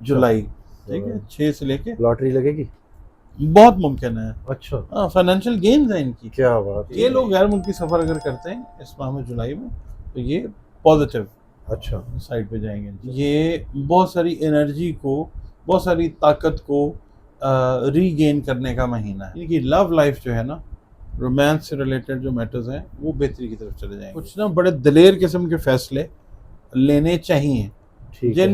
जुलाई, ठीक है, 6 से लेके लॉटरी लगेगी? बहुत मुमकिन है। अच्छा, हाँ, फाइनेंशियल गेन्स है इनकी। क्या बात ये लोग गैर मुल्की सफ़र अगर करते हैं इस माह में जुलाई में, तो ये पॉजिटिव अच्छा, साइड पे जाएंगे। ये बहुत सारी एनर्जी को, बहुत सारी ताकत को रीगेन करने का महीना है। इनकी लव लाइफ जो है ना, रोमांस से रिलेटेड जो मैटर्स हैं, वो बेहतरी की तरफ चले जाएंगे। कुछ ना बड़े दिलेर किस्म के फैसले लेने चाहिए, ठीक है।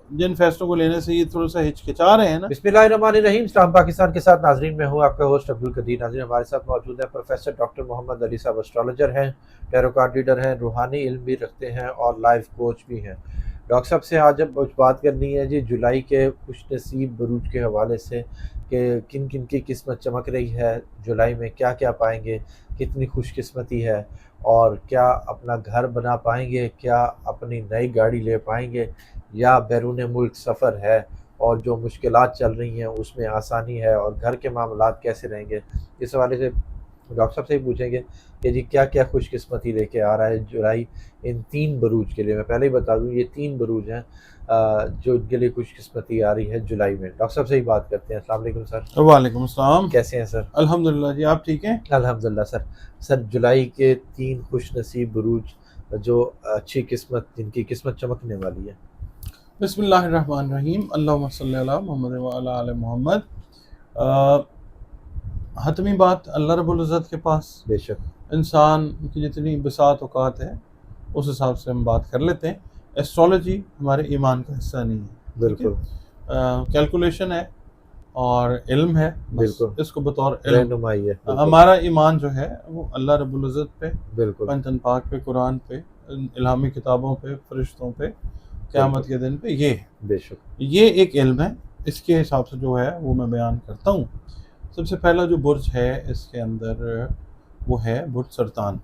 जिन फैसलों को लेने से ये थोड़ा सा हिचकिचा रहे हैं ना। बिस्मिल्लाहिर्रहमानिर्रहीम। इस्लाम पाकिस्तान के साथ नाजरीन, मैं हूँ आपका होस्ट अब्दुल कदीर। नाजरीन, हमारे साथ मौजूद है प्रोफेसर डॉक्टर मोहम्मद अली साहब। एस्ट्रोलॉजर हैं, टैरो कार्ड रीडर हैं, रूहानी इल्म भी रखते हैं और लाइफ कोच भी हैं। डॉक्टर साहब से आज अब बात करनी है जी जुलाई के खुश नसीब बरूज के हवाले से, कि किन किन की किस्मत चमक रही है जुलाई में, क्या क्या पाएंगे, कितनी खुशकिस्मती है, और क्या अपना घर बना पाएंगे, क्या अपनी नई गाड़ी ले पाएंगे, या बैरून मुल्क सफ़र है, और जो मुश्किलात चल रही हैं उसमें आसानी है, और घर के मामलात कैसे रहेंगे। इस हवाले से डॉक्टर साहब से ही पूछेंगे कि जी क्या क्या खुशकिस्मती लेके आ रहा है जुलाई इन 3 बरूज के लिए। मैं पहले ही बता दूं, ये 3 बरूज हैं जो इनके लिए खुशकिस्मती आ रही है जुलाई में। डॉक्टर साहब से ही बात करते हैं। अस्सलाम वालेकुम सर। वालेकुम अस्सलाम। कैसे हैं सर? अल्हम्दुलिल्लाह जी, आप ठीक हैं? अल्हम्दुलिल्लाह सर। सर, जुलाई के 3 खुश नसीब बरूज जो अच्छी किस्मत, जिनकी किस्मत चमकने वाली है। बिस्मिल्लाहिर्रहमानिर्रहीम, अल्लाहुम्मा सल्ली अला मुहम्मद व अला आले मोहम्मद। हतमी बात अल्लाह रब्बुल इज़्ज़त के पास, बेशक। इंसान की जितनी बिसात औकात है उस हिसाब से हम बात कर लेते हैं। एस्ट्रोलॉजी हमारे ईमान का हिस्सा नहीं है, बिल्कुल। कैलकुलेशन है और इल्म है, बिल्कुल, इसको बतौर इल्म रहनुमाई है। हमारा ईमान जो है वो अल्लाह रब्बुल इज़्ज़त पे, बिल्कुल पंचन पाक पे, कुरान पे, इल्हामी किताबों पे, फरिश्तों पे, क़यामत के दिन पे, ये बेशक। ये एक इल्म है। इसके हिसाब से जो है वो मैं बयान करता हूँ। सबसे पहला जो बुर्ज है इसके अंदर वो है बुर्ज सरतान।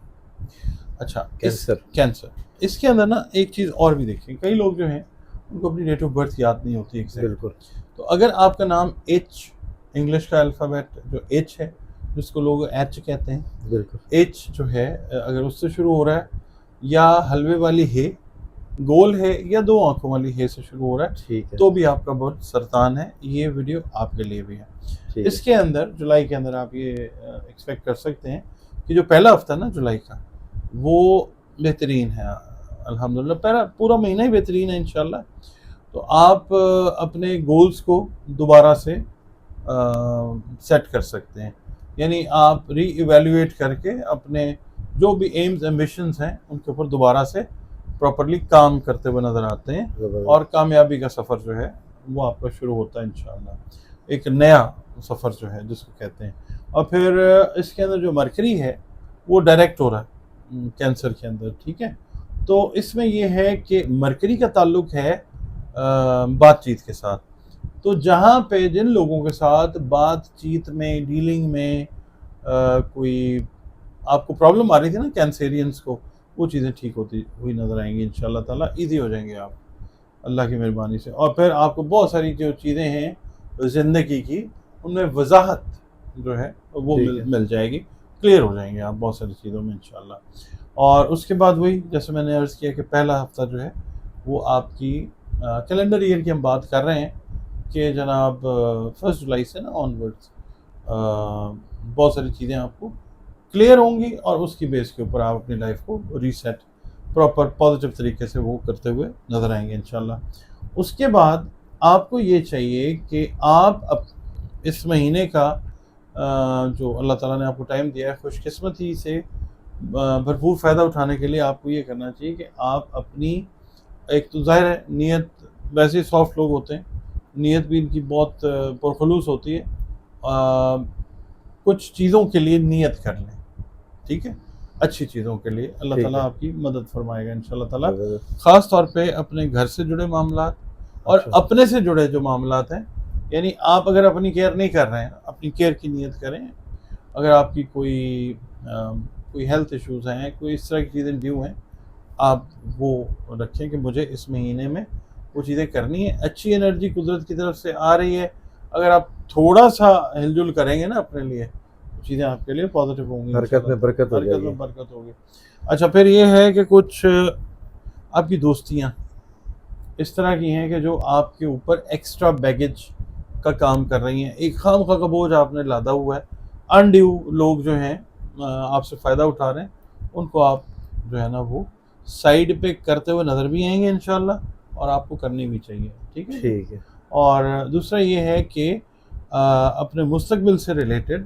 अच्छा, कैंसर। कैंसर। इसके अंदर ना एक चीज़ और भी देखिए, कई लोग जो हैं उनको अपनी डेट ऑफ बर्थ याद नहीं होती एग्जैक्ट। बिल्कुल। तो अगर आपका नाम एच, इंग्लिश का अल्फ़ाबेट जो एच है, जिसको लोग एच कहते हैं, बिल्कुल। एच जो है अगर उससे शुरू हो रहा है, या हलवे वाली हे, गोल है, या 2 आंखों वाली हे से शुरू हो रहा है, ठीक है। तो भी आपका बुर्ज सरतान है। ये वीडियो आपके लिए भी है। इसके अंदर जुलाई के अंदर आप ये एक्सपेक्ट कर सकते हैं कि जो पहला हफ्ता ना जुलाई का, वो बेहतरीन है अल्हम्दुलिल्लाह। पूरा महीना ही बेहतरीन है इंशाल्लाह। तो आप अपने गोल्स को दोबारा से सेट कर सकते हैं, यानी आप री इवेल्युएट करके अपने जो भी एम्स एम्बिशंस हैं उनके ऊपर दोबारा से प्रॉपरली काम करते हुए नज़र आते हैं, और कामयाबी का सफ़र जो है वो आपका शुरू होता है इंशाल्लाह। एक नया सफ़र जो है जिसको कहते हैं। और फिर इसके अंदर जो मरकरी है वो डायरेक्ट हो रहा है कैंसर के अंदर, ठीक है। तो इसमें ये है कि मरकरी का ताल्लुक है बातचीत के साथ। तो जहाँ पे जिन लोगों के साथ बातचीत में, डीलिंग में कोई आपको प्रॉब्लम आ रही थी ना कैंसेरियंस को, वो चीज़ें ठीक होती हुई नज़र आएंगी इंशाल्लाह ताला। ईजी हो जाएंगे आप अल्लाह की मेहरबानी से। और फिर आपको बहुत सारी जो चीज़ें हैं ज़िंदगी की, उनमें वजाहत जो है वो मिल जाएगी, क्लियर हो जाएंगे आप बहुत सारी चीज़ों में इंशाल्लाह। और उसके बाद वही जैसे मैंने अर्ज़ किया कि पहला हफ्ता जो है वो आपकी कैलेंडर ईयर की हम बात कर रहे हैं कि जनाब 1 जुलाई से ना ऑनवर्ड्स बहुत सारी चीज़ें आपको क्लियर होंगी, और उसकी बेस के ऊपर आप अपनी लाइफ को रीसेट प्रॉपर पॉजिटिव तरीके से वो करते हुए नज़र आएंगे इंशाल्लाह। उसके बाद आपको ये चाहिए कि आप इस महीने का जो अल्लाह ताला ने आपको टाइम दिया है, खुशकिस्मती से भरपूर फ़ायदा उठाने के लिए आपको ये करना चाहिए कि आप अपनी, एक तो ज़ाहिर है नीयत, वैसे ही सॉफ्ट लोग होते हैं, नीयत भी इनकी बहुत पुरखलूस होती है। कुछ चीज़ों के लिए नीयत कर लें, ठीक है, अच्छी चीज़ों के लिए अल्लाह ताला आपकी मदद फरमाएगा इंशाल्लाह ताला। ख़ास तौर पे अपने घर से जुड़े मामलात और अपने से जुड़े जो मामलात हैं, यानी आप अगर अपनी केयर नहीं कर रहे हैं, अपनी केयर की नीयत करें। अगर आपकी कोई हेल्थ इश्यूज़ हैं, कोई इस तरह की चीज़ें ड्यू हैं, आप वो रखें कि मुझे इस महीने में वो चीज़ें करनी है। अच्छी एनर्जी कुदरत की तरफ से आ रही है, अगर आप थोड़ा सा हिलजुल करेंगे ना अपने लिए, चीज़ें आपके लिए पॉजिटिव होंगी, हरकत में बरकत होगी। अच्छा, फिर ये है कि कुछ आपकी दोस्तियाँ इस तरह की हैं कि जो आपके ऊपर एक्स्ट्रा बैगेज का काम कर रही हैं। एक खामखा का बोझ आपने लादा हुआ है, अनड्यू लोग जो हैं आपसे फ़ायदा उठा रहे हैं, उनको आप जो है ना वो साइड पे करते हुए नज़र भी आएंगे इंशाल्लाह, और आपको करनी भी चाहिए। ठीक है, ठीक है। और दूसरा ये है कि अपने मुस्तकबिल से रिलेटेड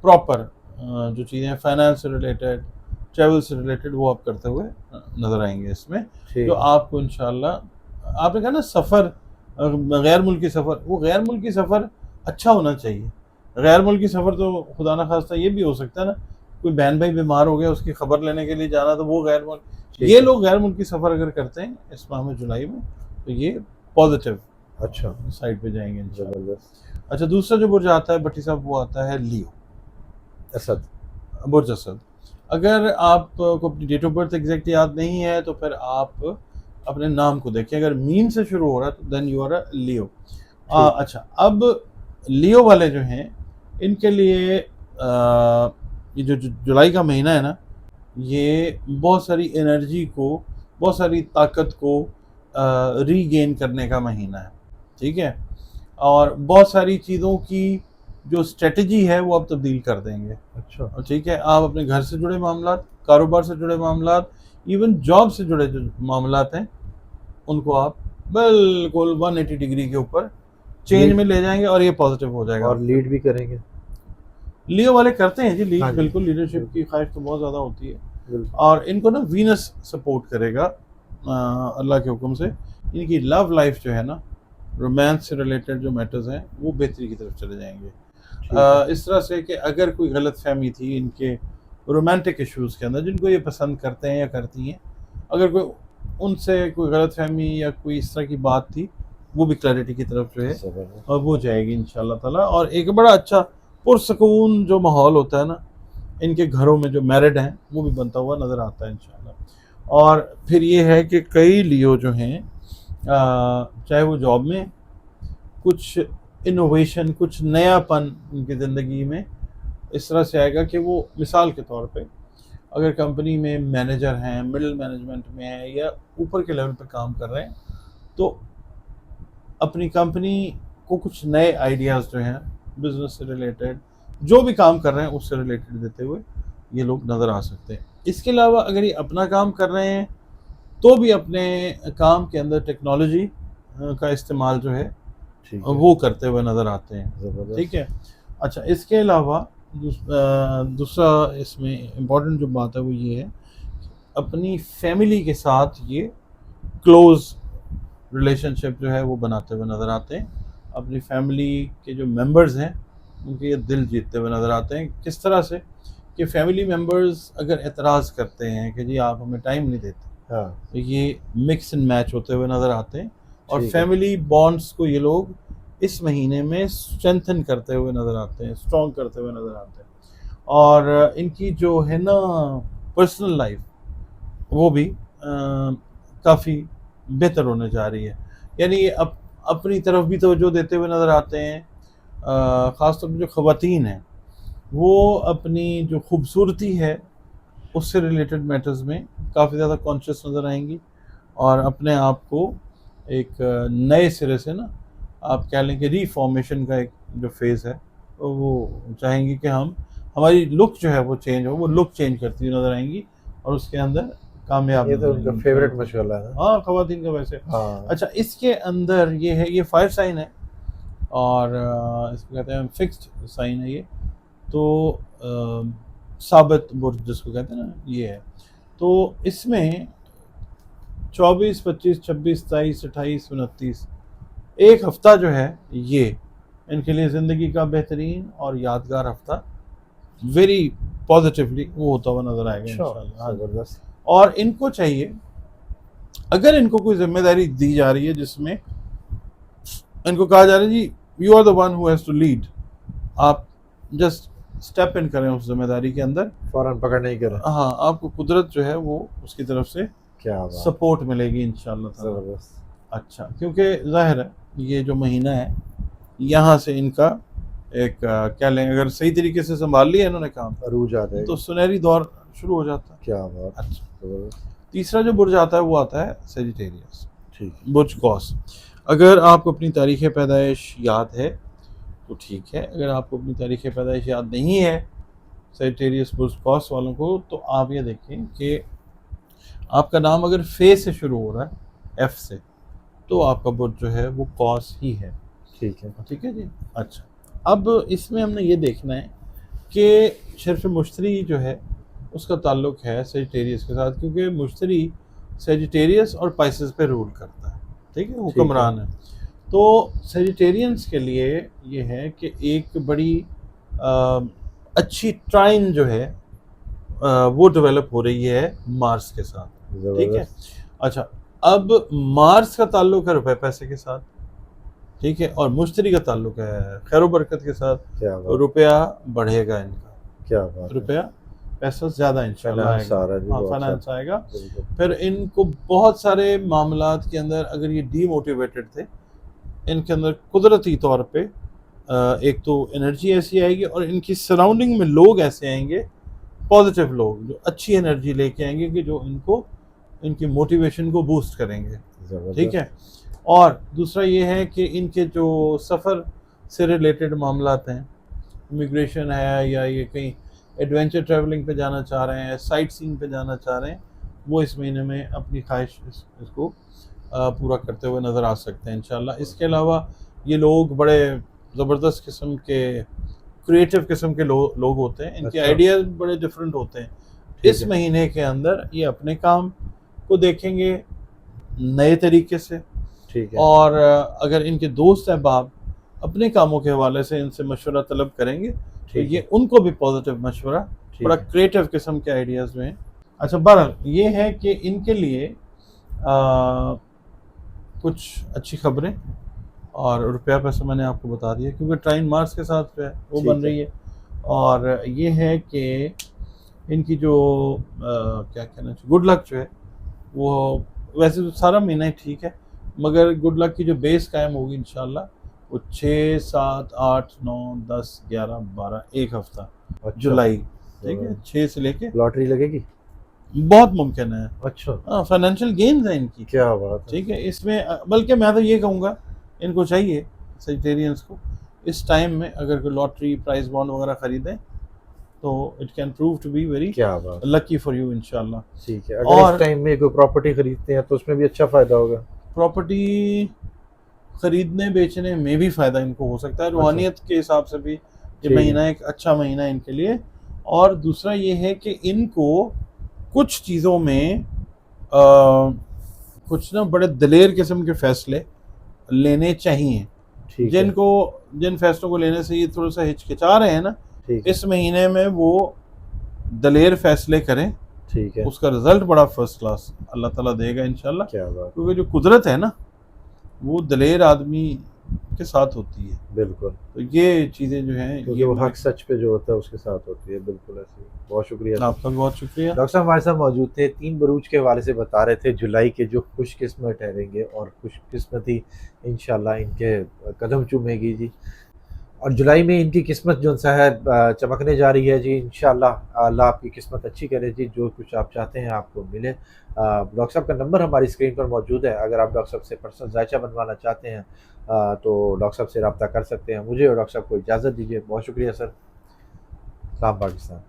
प्रॉपर जो चीज़ें फाइनेंस से रिलेटेड, ट्रैवल से रिलेटेड, वो आप करते हुए नज़र आएंगे इसमें, जो आपको इंशाल्लाह, आपने कहा ना सफ़र गैर मुल्की सफ़र, वो गैर मुल्की सफ़र अच्छा होना चाहिए। गैर मुल्की सफ़र तो खुदा ना खास्ता ये भी हो सकता है ना, कोई बहन भाई बीमार हो गया, उसकी खबर लेने के लिए जाना, तो वो गैर मुल्क, ये लोग गैर मुल्की सफ़र अगर करते हैं इस माह में जुलाई में, तो ये पॉजिटिव अच्छा साइड पे जाएंगे इंशाल्लाह। जबरदस्त। अच्छा, दूसरा जो बुर्ज आता है भट्टी साहब, वो आता है लियो, असद, बुर्ज असद। अगर आपको अपनी डेट ऑफ बर्थ एग्जैक्ट याद नहीं है तो फिर आप अपने नाम को देखिए, अगर मीम से शुरू हो रहा है तो देन यू आर अ लियो। अच्छा, अब लियो वाले जो हैं इनके लिए ये जो जुलाई का महीना है ना, ये बहुत सारी एनर्जी को, बहुत सारी ताकत को रीगेन करने का महीना है। ठीक है, और बहुत सारी चीज़ों की जो स्ट्रेटजी है वो आप तब्दील कर देंगे। अच्छा, ठीक है, आप अपने घर से जुड़े मामलात, कारोबार से जुड़े मामलात, इवन जॉब से जुड़े जो मामलात हैं, उनको आप बिल्कुल 180 डिग्री के ऊपर चेंज में ले जाएंगे और ये पॉजिटिव हो जाएगा। और लीड भी करेंगे। लियो वाले करते हैं जी लीड, हाँ जी, बिल्कुल, लीडरशिप की ख्वाहिश तो बहुत ज़्यादा होती है, बिल्कुल। और इनको ना वीनस सपोर्ट करेगा अल्लाह के हुक्म से। इनकी लव लाइफ जो है ना, रोमांस से रिलेटेड जो मैटर्स हैं, वो बेहतरी की तरफ चले जाएंगे। इस तरह से कि अगर कोई गलत फहमी थी इनके रोमांटिक इश्यूज़ के अंदर, जिनको ये पसंद करते हैं या करती हैं, अगर कोई उनसे कोई गलत फहमी या कोई इस तरह की बात थी, वो भी क्लैरिटी की तरफ जो है और वो जाएगी इंशाल्लाह ताला। और एक बड़ा अच्छा पुरसकून जो माहौल होता है ना इनके घरों में, जो मैरिड हैं, वो भी बनता हुआ नज़र आता है इंशाल्लाह। और फिर ये है कि कई लियो जो हैं, चाहे वो जॉब में कुछ इनोवेशन, कुछ नयापन उनकी ज़िंदगी में इस तरह से आएगा कि वो, मिसाल के तौर पे, अगर कंपनी में मैनेजर हैं, मिडिल मैनेजमेंट में हैं या ऊपर के लेवल पे काम कर रहे हैं, तो अपनी कंपनी को कुछ नए आइडियाज़ जो हैं बिज़नेस से रिलेटेड, जो भी काम कर रहे हैं उससे रिलेटेड देते हुए ये लोग नज़र आ सकते हैं। इसके अलावा अगर ये अपना काम कर रहे हैं तो भी अपने काम के अंदर टेक्नोलॉजी का इस्तेमाल जो है वो करते हुए नज़र आते हैं। ठीक है, अच्छा, इसके अलावा दूसरा इसमें इम्पॉर्टेंट जो बात है वो ये है, अपनी फैमिली के साथ ये क्लोज़ रिलेशनशिप जो है वो बनाते हुए नज़र आते हैं। अपनी फैमिली के जो मेंबर्स हैं उनके ये दिल जीतते हुए नज़र आते हैं। किस तरह से कि फैमिली मेंबर्स अगर एतराज़ करते हैं कि जी आप हमें टाइम नहीं देते, तो ये मिक्स एंड मैच होते हुए नज़र आते हैं, और फैमिली बॉन्ड्स को ये लोग इस महीने में स्ट्रेंथन करते हुए नज़र आते हैं, स्ट्रॉन्ग करते हुए नज़र आते हैं। और इनकी जो है ना पर्सनल लाइफ, वो भी काफ़ी बेहतर होने जा रही है। यानी ये अपनी तरफ भी तवज्जो देते हुए नज़र आते हैं। ख़ासतौर पर जो ख़वातीन हैं वो अपनी जो खूबसूरती है उससे रिलेटेड मैटर्स में काफ़ी ज़्यादा कॉन्शियस नज़र आएंगी, और अपने आप को एक नए सिरे से ना, आप कह लें कि रीफॉर्मेशन का एक जो फेज़ है, तो वो चाहेंगी कि हमारी लुक जो है वो चेंज हो, वो लुक चेंज करती हुई नज़र आएंगी और उसके अंदर कामयाब। ये तो उनका फेवरेट मशगला है। हाँ, ख़वातीन का वैसे। हाँ। अच्छा, इसके अंदर ये है, ये फायर साइन है और इसको कहते हैं फिक्स्ड साइन है ये, तो साबित बुर्ज जिसको कहते हैं ना, ये है। तो इसमें 24, 25, 26, 27, 28, 29 एक हफ़्ता जो है ये इनके लिए ज़िंदगी का बेहतरीन और यादगार हफ़्ता, वेरी पॉजिटिवली वो होता हुआ नज़र आएगा इंशाल्लाह। ज़बरदस्त। और इनको चाहिए, अगर इनको कोई जिम्मेदारी दी जा रही है जिसमें इनको कहा जा रहा है जी you are the one who has to lead, आप जस्ट स्टेप इन करें उस जिम्मेदारी के अंदर, फौरन पकड़ नहीं करें। हाँ, आपको कुदरत जो है वो उसकी तरफ से क्या सपोर्ट मिलेगी इंशाल्लाह ताला। ज़बरदस्त। अच्छा, क्योंकि जाहिर है ये जो महीना है यहाँ से इनका एक क्या लें, अगर सही तरीके से संभाल लिया इन्होंने काम, अरूज आता है तो सुनहरी दौर शुरू हो जाता है। क्या बात। अच्छा, तीसरा जो बुर्ज आता है वो आता है सेजिटेरियस। ठीक बुर्ज कौस। अगर आपको अपनी तारीख़ पैदाइश याद है तो ठीक है, अगर आपको अपनी तारीख़ पैदाइश याद नहीं है सजिटेरियस बुर्ज कौस वालों को, तो आप ये देखें कि आपका नाम अगर फे से शुरू हो रहा है, एफ से, तो आपका बुर्ज जो है वो कौस ही है। ठीक है। ठीक है जी। अच्छा, अब इसमें हमने ये देखना है कि शर्फ मुश्तरी जो है उसका ताल्लुक़ है सजिटेरियस के साथ, क्योंकि मुश्तरी सजिटेरियस और पाइसेस पे रूल करता है। ठीक है, हुक्मरान है। तो सजिटेरियंस के लिए ये है कि एक बड़ी अच्छी ट्राइन जो है वो डेवलप हो रही है मार्स के साथ। ठीक है। अच्छा, अब मार्स का ताल्लुक है रुपए पैसे के साथ, ठीक है, और मुश्तरी का ताल्लुक है खैर बरकत के साथ। रुपया बढ़ेगा इनका, क्या बात, रुपया पैसा ज़्यादा इंशाल्लाह फाइनेंस आएगा। फिर इनको बहुत सारे मामलात के अंदर अगर ये डीमोटिवेटेड थे, इनके अंदर कुदरती तौर पे एक तो एनर्जी ऐसी आएगी और इनकी सराउंडिंग में लोग ऐसे आएंगे, पॉजिटिव लोग जो अच्छी एनर्जी लेके आएंगे कि जो इनको इनकी मोटिवेशन को बूस्ट करेंगे। ठीक है। और दूसरा ये है कि इनके जो सफ़र से रिलेटेड मामलात हैं, इमिग्रेशन है या ये कहीं एडवेंचर ट्रैवलिंग पे जाना चाह रहे हैं, साइट सीइंग पे जाना चाह रहे हैं, वो इस महीने में अपनी ख्वाहिश इसको पूरा करते हुए नज़र आ सकते हैं इंशाल्लाह। इसके अलावा ये लोग बड़े ज़बरदस्त किस्म के क्रिएटिव किस्म के लोग होते हैं, इनके आइडियाज़ बड़े डिफरेंट होते हैं। इस महीने के अंदर ये अपने काम को देखेंगे नए तरीके से। ठीक है। और अगर इनके दोस्त अहबाब अपने कामों के हवाले से इनसे मशवरा तलब करेंगे तो ये उनको भी पॉजिटिव मशवरा, बड़ा क्रिएटिव किस्म के आइडियाज़ में। अच्छा, बहरहाल ये है कि इनके लिए कुछ अच्छी खबरें और रुपया पैसा मैंने आपको बता दिया, क्योंकि ट्राइन मार्स के साथ जो है वो बन रही है। और ये है कि इनकी जो क्या कहना चाहिए, गुड लक जो है वो वैसे तो सारा महीना ही ठीक है, मगर गुड लक की जो बेस कायम होगी इंशाल्लाह वो 6, 7, 8, 9, 10, 11, 12 एक हफ्ता जुलाई। ठीक है, 6 से लेके लॉटरी लगेगी, बहुत मुमकिन है। अच्छा, फाइनेंशियल गेन्स है इनकी, क्या बात है। ठीक है, इसमें बल्कि मैं तो ये कहूँगा इनको चाहिए सजिटेरियंस को इस टाइम में अगर कोई लॉटरी प्राइज बॉन्ड वगैरह खरीदें तो it can prove to be very lucky for you इंशाल्लाह। ठीक है। अगर इस टाइम में कोई प्रॉपर्टी खरीदते हैं तो उसमें भी अच्छा फ़ायदा होगा। प्रॉपर्टी खरीदने बेचने में भी फ़ायदा इनको हो सकता है, रूहानियत के हिसाब से भी ये महीना एक अच्छा महीना है इनके लिए। और दूसरा ये है कि इनको कुछ चीज़ों में कुछ ना बड़े दलेर किस्म के फ़ैसले लेने चाहिए, जिन फैसलों को लेने से ये थोड़ा सा हिचकिचा रहे हैं ना, इस महीने में वो दलेर फैसले करें। ठीक है। उसका रिजल्ट बड़ा फर्स्ट क्लास अल्लाह ताला देगा इंशाल्लाह। क्या बात, क्योंकि जो कुदरत है ना वो दलेर आदमी के साथ होती है। बिल्कुल। तो ये चीज़ें जो हैं ये वो हक सच पे जो होता है उसके साथ होती है, बिल्कुल ऐसे। बहुत शुक्रिया आपका, बहुत शुक्रिया। डॉक्टर साहब हमारे साथ मौजूद थे, 3 बरूज के हवाले से बता रहे थे जुलाई के जो खुशकिस्मत ठहरेंगे और खुशकिस्मती इंशाल्लाह इनके कदम चूमेगी जी। और जुलाई में इनकी किस्मत जो सा है चमकने जा रही है जी। इंशाल्लाह अल्लाह आपकी किस्मत अच्छी करे जी, जो कुछ आप चाहते हैं आपको मिले। डॉक्टर साहब का नंबर हमारी स्क्रीन पर मौजूद है, अगर आप डॉक्टर साहब से पर्सनल जायचा बनवाना चाहते हैं तो डॉक्टर साहब से रब्ता कर सकते हैं। मुझे और डॉक्टर साहब को इजाज़त दीजिए। बहुत शुक्रिया सर। सलाम पाकिस्तान।